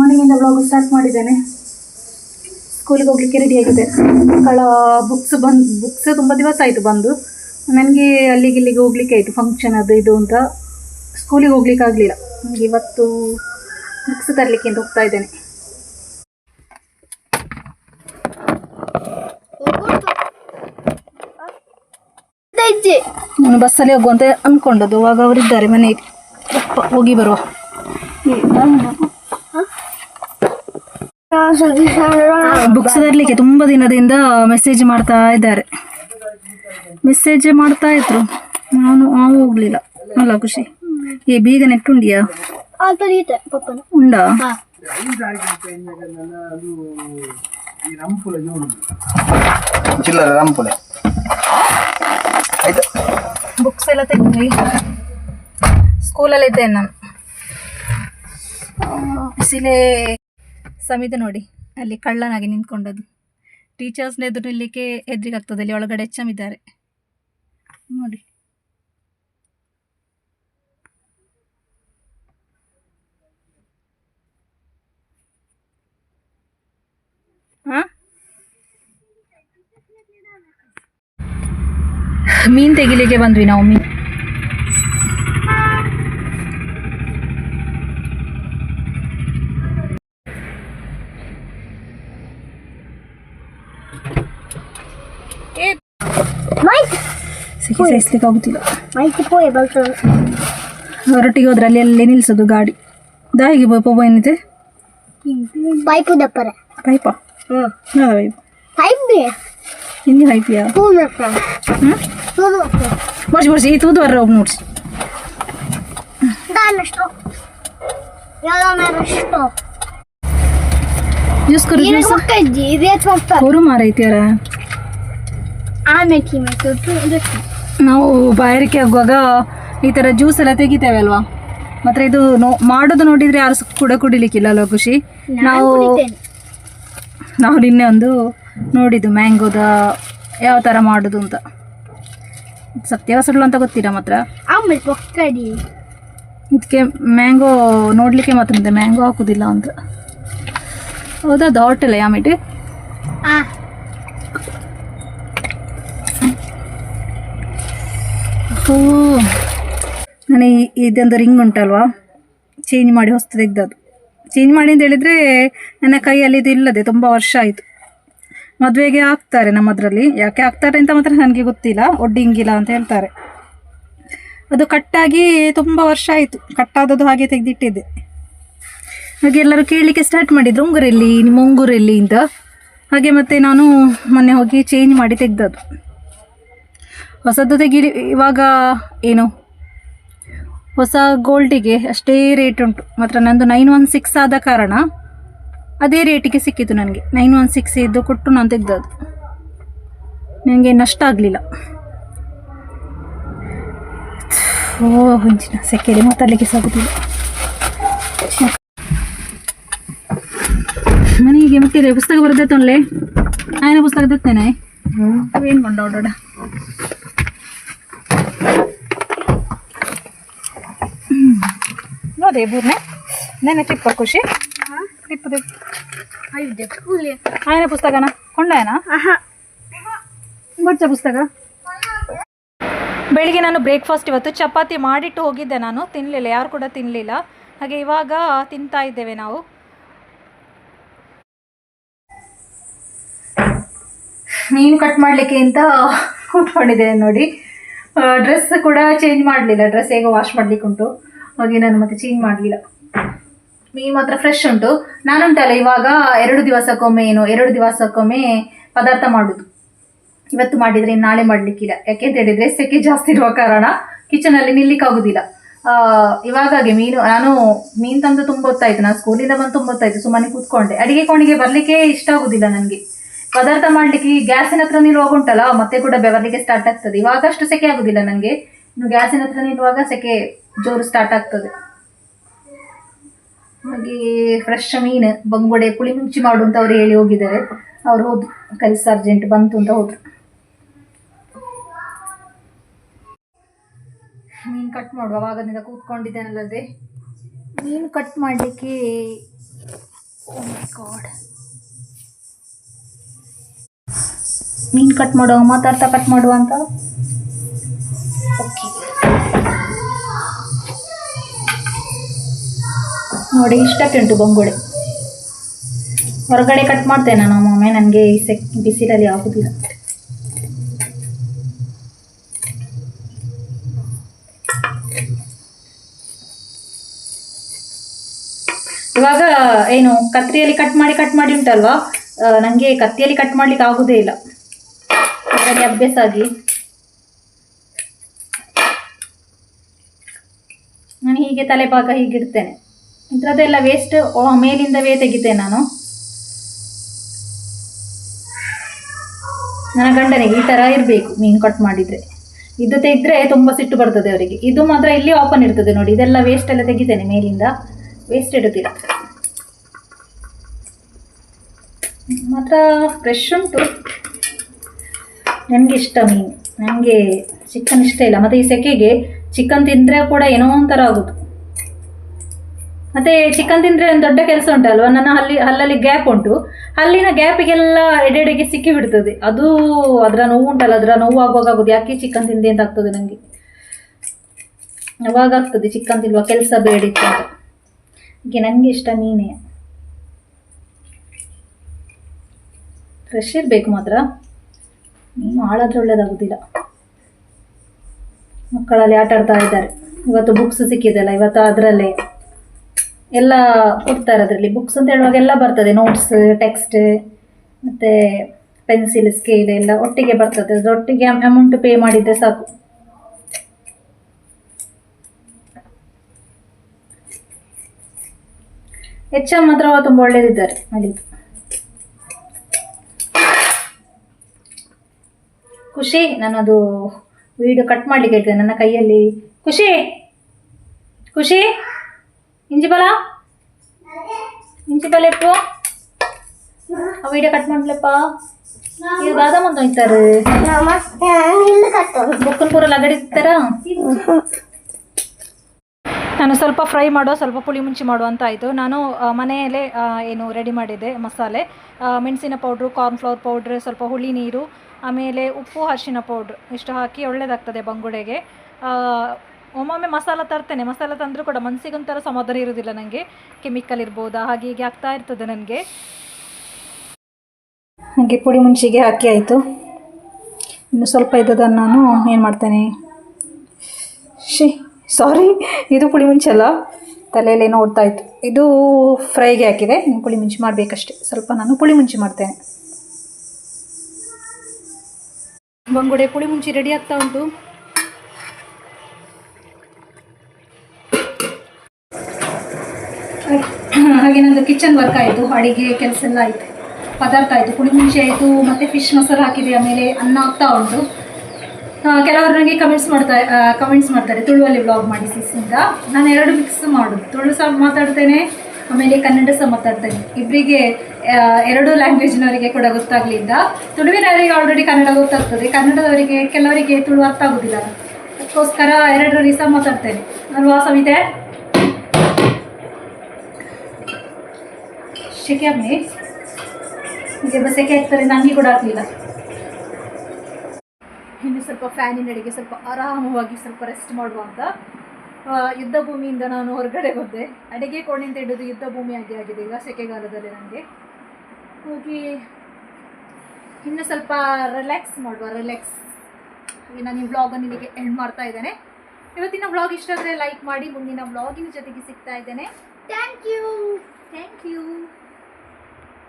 ಮಾರ್ನಿಂಗಿಂದ blog start ಮಾಡಿದ್ದೇನೆ. ಸ್ಕೂಲಿಗೆ ಹೋಗ್ಲಿಕ್ಕೆ ರೆಡಿ ಆಗಿದೆ. ಮಕ್ಕಳ ಬುಕ್ಸ್ ತುಂಬ ದಿವಸ ಆಯಿತು ಬಂದು. ನನಗೆ ಇಲ್ಲಿಗೆ ಹೋಗ್ಲಿಕ್ಕೆ ಆಯಿತು, ಫಂಕ್ಷನ್ ಅದು ಇದು ಅಂತ ಸ್ಕೂಲಿಗೆ ಹೋಗ್ಲಿಕ್ಕೆ ಆಗಲಿಲ್ಲ. ನನಗೆ ಇವತ್ತು ಬುಕ್ಸ್ ತರಲಿಕ್ಕೆ ಅಂತ ಹೋಗ್ತಾ ಇದ್ದೇನೆ. ನಾನು ಬಸ್ಸಲ್ಲಿ ಹೋಗುವಂತ ಅಂದ್ಕೊಂಡದ್ದು, ಅವಾಗ ಅವರಿದ್ದಾರೆ ಮನೆಯಲ್ಲಿ, ಹೋಗಿ ಬರುವ. ಬುಕ್ಸ್ ತರಲಿಕ್ಕೆ ತುಂಬ ದಿನದಿಂದ ಮೆಸೇಜ್ ಮಾಡ್ತಾ ಇದ್ದಾರೆ. ಮೆಸೇಜ್ ಮಾಡ್ತಾ ಇದ್ರು, ನಾವು ಹೋಗ್ಲಿಲ್ಲ ಅಲ್ಲ ಖುಷಿ. ಬೀಗ ನೆಟ್ಟುಂಡಿಯಾ ಉಂಡಾ? ಬುಕ್ಸ್ ಎಲ್ಲ ತೆಗ್ದ್ವಿ. ಸ್ಕೂಲಲ್ಲಿ ಇದ್ದೇನೆ ನಾನು. ಬಿಸಿಲೇ ಸಮಿದು ನೋಡಿ, ಅಲ್ಲಿ ಕಳ್ಳನಾಗಿ ನಿಂತ್ಕೊಂಡದ್ದು. ಟೀಚರ್ಸ್ನ ಎದುರು ನಿಲ್ಲಲಿಕ್ಕೆ ಎದುರಿಗಾಗ್ತದೆ. ಅಲ್ಲಿ ಒಳಗಡೆ HM ಇದ್ದಾರೆ ನೋಡಿ. ಮೀನು ತೆಗಿಲಿಕ್ಕೆ ಬಂದ್ವಿ ನಾವು. ಸಹಿಸ್ಲಿಕ್ಕೆ ಆಗುತ್ತಿಲ್ಲ. ಹೊರಟಿಗೆ ಹೋದ್ರೆ ಅಲ್ಲಿ ನಿಲ್ಸೋದು ಗಾಡಿ. ದಾಯಿಗೆ ಪೋಪ ಏನಿದೆ? ಪೈಪಾ ಪೈಪ್ ಇನ್ನು ಪೈಪಿಯಾ ಬರ್ಸಿ ಈ ತೂದು ಬರ್ರ ಹೋಗಿ ನೋಡ್ಸಿ. ಜ್ಯೂಸ್ ಕೊರು ಮಾರೈತಿಯಾರ. ನಾವು ಬಾಯಾರಿಕೆ ಆಗುವಾಗ ಈ ಥರ ಜ್ಯೂಸ್ ಎಲ್ಲ ತೆಗಿತೇವೆ ಅಲ್ವಾ. ಮಾತ್ರ ಇದು ಮಾಡೋದು ನೋಡಿದರೆ ಯಾರು ಕೂಡ ಕುಡಿಲಿಕ್ಕಿಲ್ಲ ಅಲ್ವಾ ಖುಷಿ. ನಾವು ನಿನ್ನೆ ಒಂದು ನೋಡಿದ್ದು ಮ್ಯಾಂಗೋದ ಯಾವ ಥರ ಮಾಡೋದು ಅಂತ. ಸತ್ಯವ ಸುಳ್ಳು ಅಂತ ಗೊತ್ತಿಲ್ಲ ಮಾತ್ರ. ಇದಕ್ಕೆ ಮ್ಯಾಂಗೋ ನೋಡಲಿಕ್ಕೆ ಮಾತ್ರ ಮ್ಯಾಂಗೋ ಹಾಕೋದಿಲ್ಲ ಅಂತ. ಹೌದಾ? ಹೋಟೆಲ್ ಯಾಮಿಟ್ಟು ನಾನು ಇದೊಂದು ರಿಂಗ್ ಉಂಟಲ್ವಾ, ಚೇಂಜ್ ಮಾಡಿ ಹೊಸ್ತು ತೆಗ್ದದ್ದು. ಚೇಂಜ್ ಮಾಡಿ ಅಂತ ಹೇಳಿದರೆ ನನ್ನ ಕೈಯಲ್ಲಿ ಇದು ಇಲ್ಲದೆ ತುಂಬ ವರ್ಷ ಆಯಿತು. ಮದುವೆಗೆ ಹಾಕ್ತಾರೆ ನಮ್ಮದ್ರಲ್ಲಿ, ಯಾಕೆ ಹಾಕ್ತಾರೆ ಅಂತ ಮಾತ್ರ ನನಗೆ ಗೊತ್ತಿಲ್ಲ. ಒಡ್ಡಿಂಗಿಲ್ಲ ಅಂತ ಹೇಳ್ತಾರೆ. ಅದು ಕಟ್ಟಾಗಿ ತುಂಬ ವರ್ಷ ಆಯಿತು. ಕಟ್ಟಾದದ್ದು ಹಾಗೆ ತೆಗೆದಿಟ್ಟಿದ್ದೆ. ಹಾಗೆ ಎಲ್ಲರೂ ಕೇಳಲಿಕ್ಕೆ ಸ್ಟಾರ್ಟ್ ಮಾಡಿದ್ರು, ಉಂಗುರೆಲ್ಲಿ ನಿಮ್ಮ ಉಂಗುರೆಲ್ಲಿ ಅಂತ. ಹಾಗೆ ಮತ್ತೆ ನಾನು ಮೊನ್ನೆ ಹೋಗಿ ಚೇಂಜ್ ಮಾಡಿ ತೆಗ್ದದ್ದು. ಹೊಸದು ಇವಾಗ ಏನು ಹೊಸ ಗೋಲ್ಡಿಗೆ ಅಷ್ಟೇ ರೇಟ್ ಉಂಟು. ಮಾತ್ರ ನಂದು 916 ಆದ ಕಾರಣ ಅದೇ ರೇಟಿಗೆ ಸಿಕ್ಕಿತು ನನಗೆ. 916 ಇದ್ದು ಕೊಟ್ಟು ನಾನು ತೆಗ್ದದ್ದು. ನನಗೆ ನಷ್ಟ ಆಗಲಿಲ್ಲ. ಹೊಂಚಿನ ಸೆಕೆಯಲ್ಲಿ ಮಾತಾಡಲಿಕ್ಕೆ ಸಾಗುತ್ತಿಲ್ಲ. ಮನೆಗೆ ಮುಟ್ಟಿದೆ. ಪುಸ್ತಕ ಬರೆದೈತೊಳ್ಳೆ ಆಯ್ನ ಪುಸ್ತಕ ತೆತ್ತೇನೆ. ಏನು ಕೊಂಡ ಓಡಾಡ ನೋಡೇ ಬೂರ್ನೆ ನೆನೆ ಟ್ರಿಪ್ಪ ಖುಷಿ. ಟ್ರಿಪ್ ಆಯ್ನ ಪುಸ್ತಕನ ಕೊಂಡಾಯನ ಬಚ್ಚ ಪುಸ್ತಕ. ಬೆಳಿಗ್ಗೆ ನಾನು ಬ್ರೇಕ್ಫಾಸ್ಟ್ ಇವತ್ತು ಚಪಾತಿ ಮಾಡಿಟ್ಟು ಹೋಗಿದ್ದೆ. ನಾನು ತಿನ್ನಲಿಲ್ಲ, ಯಾರು ಕೂಡ ತಿನ್ನಲಿಲ್ಲ. ಹಾಗೆ ಇವಾಗ ತಿಂತಾ ಇದ್ದೇವೆ ನಾವು. ಮೀನು ಕಟ್ ಮಾಡಲಿಕ್ಕೆ ಅಂತ ಕೂತ್ಕೊಂಡಿದ್ದೇನೆ ನೋಡಿ. ಡ್ರೆಸ್ ಕೂಡ ಚೇಂಜ್ ಮಾಡಲಿಲ್ಲ. ಡ್ರೆಸ್ ಹೇಗೋ ವಾಶ್ ಮಾಡಲಿಕ್ಕೆ ಉಂಟು, ಹಾಗೆ ನಾನು ಮತ್ತೆ ಚೇಂಜ್ ಮಾಡಲಿಲ್ಲ. ಮೀನು ಮಾತ್ರ ಫ್ರೆಶ್ ಉಂಟು. ನಾನುಂಟಲ್ಲ ಇವಾಗ 2 ದಿವಸಕ್ಕೊಮ್ಮೆ ಪದಾರ್ಥ ಮಾಡೋದು. ಇವತ್ತು ಮಾಡಿದರೆ ನಾಳೆ ಮಾಡಲಿಕ್ಕಿಲ್ಲ. ಯಾಕೆಂತ ಹೇಳಿದರೆ ಸೆಕೆ ಜಾಸ್ತಿ ಇರುವ ಕಾರಣ ಕಿಚನಲ್ಲಿ ನಿಲ್ಲಿಕ್ಕಾಗೋದಿಲ್ಲ. ಇವಾಗಾಗೆ ನಾನು ಮೀನು ತಂದು ತುಂಬ ಹೊತ್ತಾಯಿತು. ನಾನು ಸ್ಕೂಲಿಂದ ಬಂದು ತುಂಬ ಹೊತ್ತಾಯಿತು. ಸುಮ್ಮನೆ ಕೂತ್ಕೊಂಡೆ. ಅಡಿಗೆ ಕೋಣೆಗೆ ಬರಲಿಕ್ಕೆ ಇಷ್ಟ ಆಗೋದಿಲ್ಲ ನನಗೆ. ಪದಾರ್ಥ ಮಾಡಲಿಕ್ಕೆ ಗ್ಯಾಸಿನ ಹತ್ರ ನಿಲ್ಲುವಾಗ ಉಂಟಲ್ಲ, ಮತ್ತೆ ಕೂಡ ಬೆವರಲಿಕ್ಕೆ ಸ್ಟಾರ್ಟ್ ಆಗ್ತದೆ. ಇವಾಗ ಅಷ್ಟು ಸೆಕೆ ಆಗೋದಿಲ್ಲ ನನಗೆ. ಇನ್ನು ಗ್ಯಾಸಿನ ಹತ್ರ ನಿಲ್ಲುವಾಗ ಸೆಕೆ ಜೋರು ಸ್ಟಾರ್ಟ್ ಆಗ್ತದೆ. ಹಾಗೆ ಫ್ರೆಶ್ ಮೀನು ಬಂಗುಡೆ ಪುಳಿ ಮುಂಚಿ ಮಾಡು ಅಂತ ಅವ್ರು ಹೇಳಿ ಹೋಗಿದ್ದಾರೆ. ಅವ್ರು ಹೋದ್ರು, ಕೆಲಸ ಅರ್ಜೆಂಟ್ ಬಂತು ಅಂತ ಹೋದ್ರು. ಮೀನು ಕಟ್ ಮಾಡುವ ಅವಾಗದಿಂದ ಕೂತ್ಕೊಂಡಿದ್ದೇನಲ್ಲದೆ. ಮೀನು ಕಟ್ ಮಾಡಲಿಕ್ಕೆ ಓ ಮೈ ಗಾಡ್. ಮೀನು ಕಟ್ ಮಾಡುವ ಮಾತಾಡ್ತಾ ಕಟ್ ಮಾಡುವ ಅಂತ. ಓಕೆ ನೋಡಿ ಇಷ್ಟಕ್ಕೆ ಉಂಟು ಬಂಗುಡೆ. ಹೊರಗಡೆ ಕಟ್ ಮಾಡ್ತೇನೆ ನಾನು ಒಮ್ಮೊಮ್ಮೆ, ನನಗೆ ಈ ಬಿಸಿಲಲ್ಲಿ ಆಗೋದಿಲ್ಲ. ಇವಾಗ ಏನು ಕತ್ರಿಯಲ್ಲಿ ಕಟ್ ಮಾಡಿ ಉಂಟಲ್ವಾ, ನನಗೆ ಕತ್ತಿಯಲ್ಲಿ ಕಟ್ ಮಾಡ್ಲಿಕ್ಕೆ ಆಗೋದೇ ಇಲ್ಲ, ಅದರಲ್ಲಿ ಅಭ್ಯಾಸ ಆಗಿ ನಾನು ಹೀಗೆ ತಲೆಭಾಗ ಹೀಗಿಡ್ತೇನೆ. ಇದರದ್ದೆಲ್ಲ ವೇಸ್ಟ್ ಮೇಲಿಂದವೇ ತೆಗಿತೇನೆ ನಾನು. ನನ್ನ ಗಂಡನಿಗೆ ಈ ಥರ ಇರಬೇಕು ಮೀನು ಕಟ್ ಮಾಡಿದರೆ. ಇದು ತೆಗೆದ್ರೆ ತುಂಬ ಸಿಟ್ಟು ಬರ್ತದೆ ಅವರಿಗೆ. ಇದು ಮಾತ್ರ ಇಲ್ಲಿ ಓಪನ್ ಇರ್ತದೆ ನೋಡಿ, ಇದೆಲ್ಲ ವೇಸ್ಟ್ ಎಲ್ಲ ತೆಗಿತೇನೆ ಮೇಲಿಂದ, ವೇಸ್ಟ್ ಇಡುತ್ತಿಲ್ಲ. ಮಾತ್ರ ಫ್ರೆಶ್ ಉಂಟು. ನನಗೆ ಇಷ್ಟ ಮೀನು, ನನಗೆ ಚಿಕನ್ ಇಷ್ಟ ಇಲ್ಲ. ಮತ್ತು ಈ ಸೆಕೆಗೆ ಚಿಕನ್ ತಿಂದರೆ ಕೂಡ ಏನೋ ಒಂಥರ ಆಗೋದು. ಮತ್ತು ಚಿಕನ್ ತಿಂದರೆ ಒಂದು ದೊಡ್ಡ ಕೆಲಸ ಉಂಟಲ್ವ, ನನ್ನ ಹಲ್ಲಲ್ಲಿ ಗ್ಯಾಪ್ ಉಂಟು, ಹಲ್ಲಿನ ಗ್ಯಾಪಿಗೆಲ್ಲ ಎಡೆಡೆಗೆ ಸಿಕ್ಕಿ ಬಿಡ್ತದೆ. ಅದು ಅದರ ನೋವು ಉಂಟಲ್ಲ, ಅದರ ನೋವು ಆಗುವಾಗೋದು ಯಾಕೆ ಚಿಕನ್ ತಿಂದೆ ಅಂತ ಆಗ್ತದೆ ನನಗೆ. ಅವಾಗ ಆಗ್ತದೆ ಚಿಕನ್ ತಿನ್ನುವ ಕೆಲಸ ಬೇಡಿತ್ತು ಅಂತ. ಹೀಗೆ ನನಗೆ ಇಷ್ಟ ಮೀನೇ, ಫ್ರೆಶ್ ಇರಬೇಕು ಮಾತ್ರ. ಮೀನು ಹಾಳಾದ್ರೆ ಒಳ್ಳೇದಾಗೋದಿಲ್ಲ. ಮಕ್ಕಳಲ್ಲಿ ಆಟ ಆಡ್ತಾ ಇದ್ದಾರೆ. ಇವತ್ತು ಬುಕ್ಸ್ ಸಿಕ್ಕಿದೆಲ್ಲ, ಇವತ್ತು ಅದರಲ್ಲೇ ಎಲ್ಲ ಕೊಡ್ತಾರೆ. ಅದರಲ್ಲಿ ಬುಕ್ಸ್ ಅಂತ ಹೇಳುವಾಗ ಎಲ್ಲ ಬರ್ತದೆ, ನೋಟ್ಸ್, ಟೆಕ್ಸ್ಟ್ ಮತ್ತು ಪೆನ್ಸಿಲ್, ಸ್ಕೇಲ್ ಎಲ್ಲ ಒಟ್ಟಿಗೆ ಬರ್ತದೆ. ಅದರೊಟ್ಟಿಗೆ ಅಮೌಂಟ್ ಪೇ ಮಾಡಿದರೆ ಸಾಕು. HM ಮಾತ್ರ ತುಂಬ ಒಳ್ಳೆಯದಿದ್ದಾರೆ ಅಲ್ಲಿದ್ದು. ಖುಷಿ, ನಾನದು ವಿಡಿಯೋ ಕಟ್ ಮಾಡಲಿಕ್ಕೆ ಹೇಳ್ತೇನೆ ನನ್ನ ಕೈಯಲ್ಲಿ. ಖುಷಿ ಖುಷಿ ಇಂಜಿ ಬಲ ಇಪ್ಪು ಆ ವಿಡಿಯೋ ಕಟ್ ಮಾಡ್ಲಪ್ಪ. ಈಗ ದಾದಾ ಮಂದು ಹೋಯ್ತಾರೆ ಬುಕ್ಕನ್ ಪೂರ ಲಗಡಿತ್ತಾರ. ನಾನು ಸ್ವಲ್ಪ ಫ್ರೈ ಮಾಡೋ, ಸ್ವಲ್ಪ ಪುಳಿ ಮುಂಚಿ ಮಾಡುವ ಅಂತ ಆಯಿತು. ನಾನು ಮನೆಯಲ್ಲೇ ಏನು ರೆಡಿ ಮಾಡಿದ್ದೆ ಮಸಾಲೆ, ಮೆಣಸಿನ ಪೌಡ್ರು, ಕಾರ್ನ್ಫ್ಲವರ್ ಪೌಡ್ರ್, ಸ್ವಲ್ಪ ಹುಳಿ ನೀರು, ಆಮೇಲೆ ಉಪ್ಪು, ಅರಿಶಿನ ಪೌಡ್ರ್ ಇಷ್ಟು ಹಾಕಿ ಒಳ್ಳೆಯದಾಗ್ತದೆ ಬಂಗುಡೆಗೆ. ಒಮ್ಮೊಮ್ಮೆ ಮಸಾಲ ತರ್ತೇನೆ, ಮಸಾಲ ತಂದರೂ ಕೂಡ ಮನಸ್ಸಿಗೊಂಥರ ಸಮಾಧಾನ ಇರೋದಿಲ್ಲ ನನಗೆ. ಕೆಮಿಕಲ್ ಇರ್ಬೋದಾ ಹಾಗೆ ಹೀಗೆ ಆಗ್ತಾ ಇರ್ತದೆ ನನಗೆ. ಹಾಗೆ ಪುಡಿ ಮುಂಚಿಗೆ ಹಾಕಿ ಆಯಿತು. ಇನ್ನು ಸ್ವಲ್ಪ ಇದ್ದದನ್ನು ನಾನು ಏನು ಮಾಡ್ತೇನೆ, ಸಾರಿ ಇದು ಪುಳಿ ಮುಂಚೆ ಅಲ್ಲ, ತಲೆಯಲ್ಲಿ ನೋಡ್ತಾ ಇತ್ತು. ಇದು ಫ್ರೈಗೆ ಹಾಕಿದೆ, ಇನ್ನು ಪುಳಿ ಮುಂಚಿ ಮಾಡಬೇಕಷ್ಟೆ. ಸ್ವಲ್ಪ ನಾನು ಪುಳಿ ಮುಂಚಿ ಮಾಡ್ತೇನೆ. ಬಂಗುಡೆ ಪುಳಿ ಮುಂಚಿ ರೆಡಿ ಆಗ್ತಾ ಉಂಟು. ಹಾಗೆ ನಂದು ಕಿಚನ್ ವರ್ಕ್ ಆಯಿತು, ಅಡಿಗೆ ಕೆಲಸ ಎಲ್ಲ ಆಯಿತು, ಪದಾರ್ಥ ಆಯಿತು, ಪುಳಿ ಮುಂಚಿ ಆಯಿತು, ಮತ್ತು ಫಿಶ್ ಮಸಾಲ ಹಾಕಿದೆ, ಆಮೇಲೆ ಅನ್ನ ಆಗ್ತಾ ಉಂಟು. ಕೆಲವರು ನನಗೆ ಕಮೆಂಟ್ಸ್ ಮಾಡ್ತಾರೆ ತುಳುವಲ್ಲಿ ವ್ಲಾಗ್ ಮಾಡಿ ಅಂತ. ನಾನು ಎರಡು ಮಿಕ್ಸ್ ಮಾಡೋದು, ತುಳು ಸಹ ಮಾತಾಡ್ತೇನೆ, ಆಮೇಲೆ ಕನ್ನಡ ಸಹ ಮಾತಾಡ್ತೇನೆ. ಇಬ್ಬರಿಗೆ ಎರಡು ಲ್ಯಾಂಗ್ವೇಜ್ನವರಿಗೆ ಕೂಡ ಗೊತ್ತಾಗಲಿಲ್ಲ. ತುಳುವಿನವರಿಗೆ ಆಲ್ರೆಡಿ ಕನ್ನಡ ಗೊತ್ತಾಗ್ತದೆ, ಕನ್ನಡದವರಿಗೆ ಕೆಲವರಿಗೆ ತುಳು ಅರ್ಥ ಆಗೋದಿಲ್ಲ. ಅದಕ್ಕೋಸ್ಕರ ಎರಡರಲ್ಲಿ ಸಹ ಮಾತಾಡ್ತೇನೆ ಅಲ್ವಾ ಸವಿತೆ? ಸೆಕೆ ಅಮ್ಮೆ ಹೀಗೆ ಸೆಕೆ ಆಗ್ತಾರೆ, ನನಗೆ ಕೂಡ ಆಗಲಿಲ್ಲ. ಇನ್ನು ಸ್ವಲ್ಪ ಫ್ಯಾನಿನ ಅಡಿಗೆ ಸ್ವಲ್ಪ ಆರಾಮವಾಗಿ ಸ್ವಲ್ಪ ರೆಸ್ಟ್ ಮಾಡುವ ಅಂತ. ಯುದ್ಧ ಭೂಮಿಯಿಂದ ನಾನು ಹೊರಗಡೆ ಬಂದೆ. ಅಡಿಗೆ ಕೋಣೆಯಿಂದ ಹಿಡಿದು ಯುದ್ಧ ಭೂಮಿಯಾಗಿ ಆಗಿದೆ ಈಗ ಸೆಕೆಗಾಲದಲ್ಲಿ ನನಗೆ. ಹೋಗಿ ಇನ್ನು ಸ್ವಲ್ಪ ರಿಲ್ಯಾಕ್ಸ್ ಮಾಡುವ. ಈಗ ನಾನು ಈ ವ್ಲಾಗನ್ನು ಇಲ್ಲಿಗೆ ಎಂಡ್ ಮಾಡ್ತಾ ಇದ್ದೇನೆ. ಇವತ್ತಿನ ವ್ಲಾಗ್ ಇಷ್ಟ ಆದರೆ ಲೈಕ್ ಮಾಡಿ. ಮುಂದಿನ ವ್ಲಾಗಿನ ಜೊತೆಗೆ ಸಿಗ್ತಾ ಇದ್ದೇನೆ. Thank you.